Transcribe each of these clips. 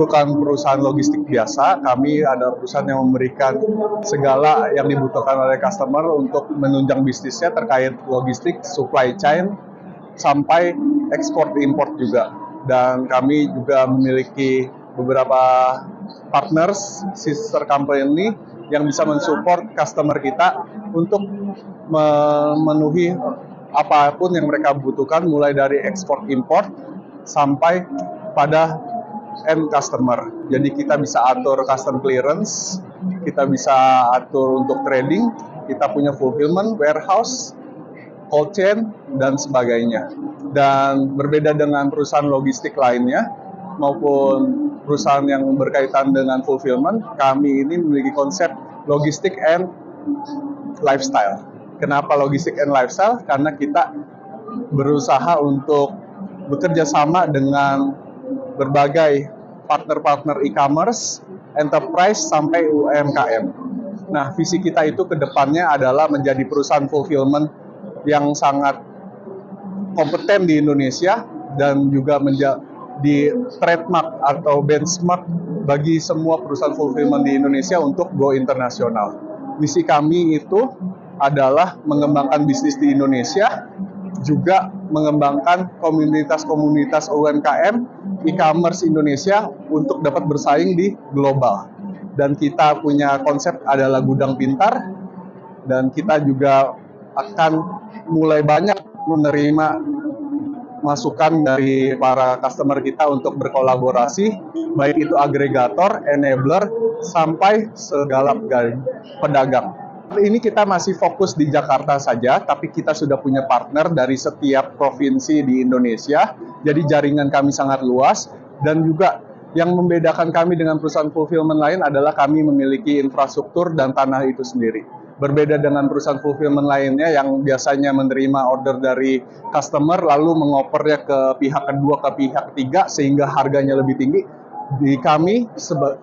bukan perusahaan logistik biasa, kami ada perusahaan yang memberikan segala yang dibutuhkan oleh customer untuk menunjang bisnisnya terkait logistik, supply chain, sampai ekspor import juga. Dan kami juga memiliki beberapa partners, sister company yang bisa mensupport customer kita untuk memenuhi apapun yang mereka butuhkan, mulai dari ekspor import sampai pada end customer. Jadi kita bisa atur custom clearance, kita bisa atur untuk trading, kita punya fulfillment, warehouse, cold chain, dan sebagainya. Dan berbeda dengan perusahaan logistik lainnya maupun perusahaan yang berkaitan dengan fulfillment, kami ini memiliki konsep logistik and lifestyle. Kenapa logistik and lifestyle? Karena kita berusaha untuk bekerja sama dengan berbagai partner-partner e-commerce, enterprise, sampai UMKM. Nah, visi kita itu ke depannya adalah menjadi perusahaan fulfillment yang sangat kompeten di Indonesia dan juga menjadi trademark atau benchmark bagi semua perusahaan fulfillment di Indonesia untuk go internasional. Misi kami itu adalah mengembangkan bisnis di Indonesia, juga mengembangkan komunitas-komunitas UMKM, e-commerce Indonesia untuk dapat bersaing di global. Dan kita punya konsep adalah gudang pintar, dan kita juga akan mulai banyak menerima masukan dari para customer kita untuk berkolaborasi, baik itu agregator, enabler, sampai segala pedagang. Ini kita masih fokus di Jakarta saja, tapi kita sudah punya partner dari setiap provinsi di Indonesia. Jadi jaringan kami sangat luas, dan juga yang membedakan kami dengan perusahaan fulfillment lain adalah kami memiliki infrastruktur dan tanah itu sendiri. Berbeda dengan perusahaan fulfillment lainnya yang biasanya menerima order dari customer lalu mengopernya ke pihak kedua, ke pihak ketiga sehingga harganya lebih tinggi. Di kami,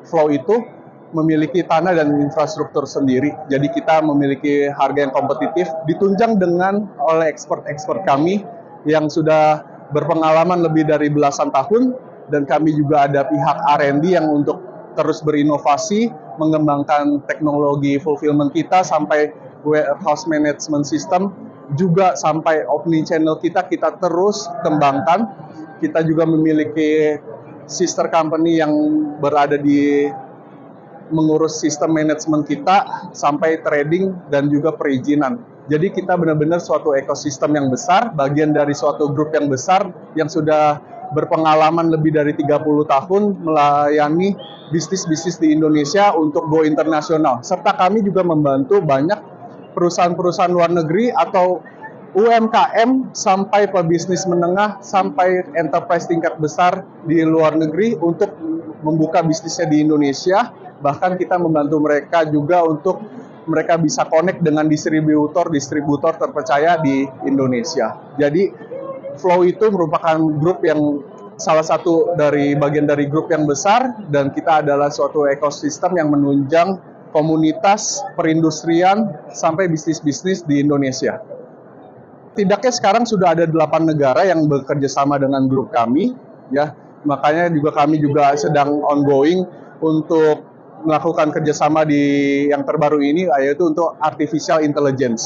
Flow itu memiliki tanah dan infrastruktur sendiri. Jadi kita memiliki harga yang kompetitif, ditunjang dengan oleh expert kami yang sudah berpengalaman lebih dari belasan tahun, dan kami juga ada pihak R&D yang untuk terus berinovasi, mengembangkan teknologi fulfillment kita sampai warehouse management system, juga sampai omni-channel kita terus kembangkan. Kita juga memiliki sister company yang berada di mengurus sistem manajemen kita sampai trading dan juga perizinan. Jadi kita benar-benar suatu ekosistem yang besar, bagian dari suatu grup yang besar yang sudah berpengalaman lebih dari 30 tahun melayani bisnis-bisnis di Indonesia untuk go internasional. Serta kami juga membantu banyak perusahaan-perusahaan luar negeri atau UMKM sampai pebisnis menengah sampai enterprise tingkat besar di luar negeri untuk membuka bisnisnya di Indonesia. Bahkan kita membantu mereka juga untuk mereka bisa connect dengan distributor terpercaya di Indonesia. Jadi Flow itu merupakan grup yang salah satu dari bagian dari grup yang besar, dan kita adalah suatu ekosistem yang menunjang komunitas perindustrian sampai bisnis-bisnis di Indonesia. Tidaknya sekarang sudah ada 8 negara yang bekerja sama dengan grup kami, ya. Makanya juga kami juga sedang ongoing untuk melakukan kerjasama di yang terbaru ini, yaitu untuk artificial intelligence.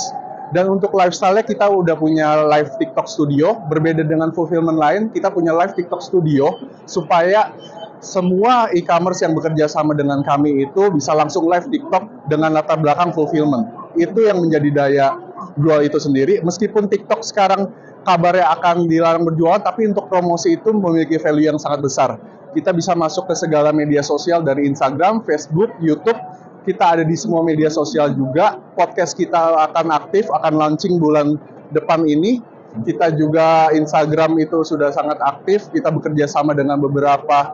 Dan untuk lifestyle-nya kita udah punya live TikTok studio, berbeda dengan fulfillment lain, kita punya live TikTok studio supaya semua e-commerce yang bekerja sama dengan kami itu bisa langsung live TikTok dengan latar belakang fulfillment. Itu yang menjadi daya jual itu sendiri. Meskipun TikTok sekarang kabarnya akan dilarang berjualan, tapi untuk promosi itu memiliki value yang sangat besar. Kita bisa masuk ke segala media sosial dari Instagram, Facebook, YouTube. Kita ada di semua media sosial juga. Podcast kita akan aktif, akan launching bulan depan ini. Kita juga Instagram itu sudah sangat aktif. Kita bekerja sama dengan beberapa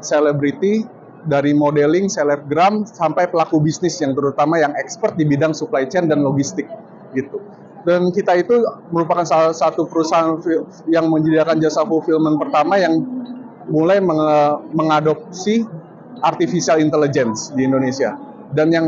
selebriti dari modeling, selebgram, sampai pelaku bisnis yang terutama yang expert di bidang supply chain dan logistik gitu. Dan kita itu merupakan salah satu perusahaan yang menyediakan jasa fulfillment pertama yang mulai mengadopsi artificial intelligence di Indonesia. Dan yang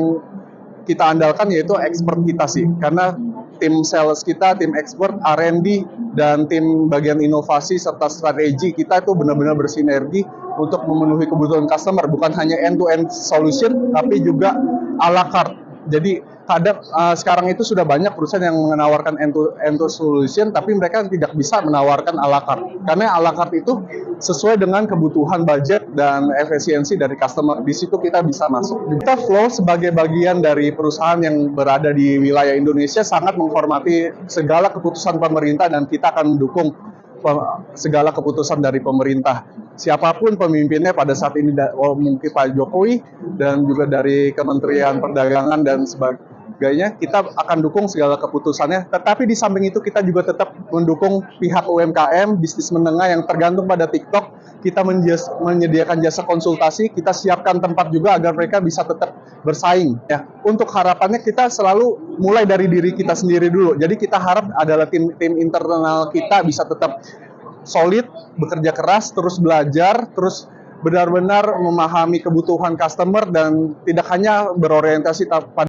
kita andalkan yaitu expert kita sih, karena tim sales kita, tim expert, R&D, dan tim bagian inovasi serta strategi kita itu benar-benar bersinergi untuk memenuhi kebutuhan customer, bukan hanya end-to-end solution, tapi juga a la carte. Jadi kadang sekarang itu sudah banyak perusahaan yang menawarkan end-to-end solution, tapi mereka tidak bisa menawarkan a la carte. Karena a la carte itu sesuai dengan kebutuhan budget dan efisiensi dari customer. Di situ kita bisa masuk. Kita Flow sebagai bagian dari perusahaan yang berada di wilayah Indonesia sangat menghormati segala keputusan pemerintah dan kita akan mendukung segala keputusan dari pemerintah. Siapapun pemimpinnya pada saat ini, mungkin Pak Jokowi dan juga dari Kementerian Perdagangan dan sebagainya, kita akan dukung segala keputusannya. Tetapi di samping itu kita juga tetap mendukung pihak UMKM, bisnis menengah yang tergantung pada TikTok. Kita menyediakan jasa konsultasi, kita siapkan tempat juga agar mereka bisa tetap bersaing. Ya, untuk harapannya kita selalu mulai dari diri kita sendiri dulu. Jadi kita harap adalah tim internal kita bisa tetap solid, bekerja keras, terus belajar, terus benar-benar memahami kebutuhan customer dan tidak hanya berorientasi pada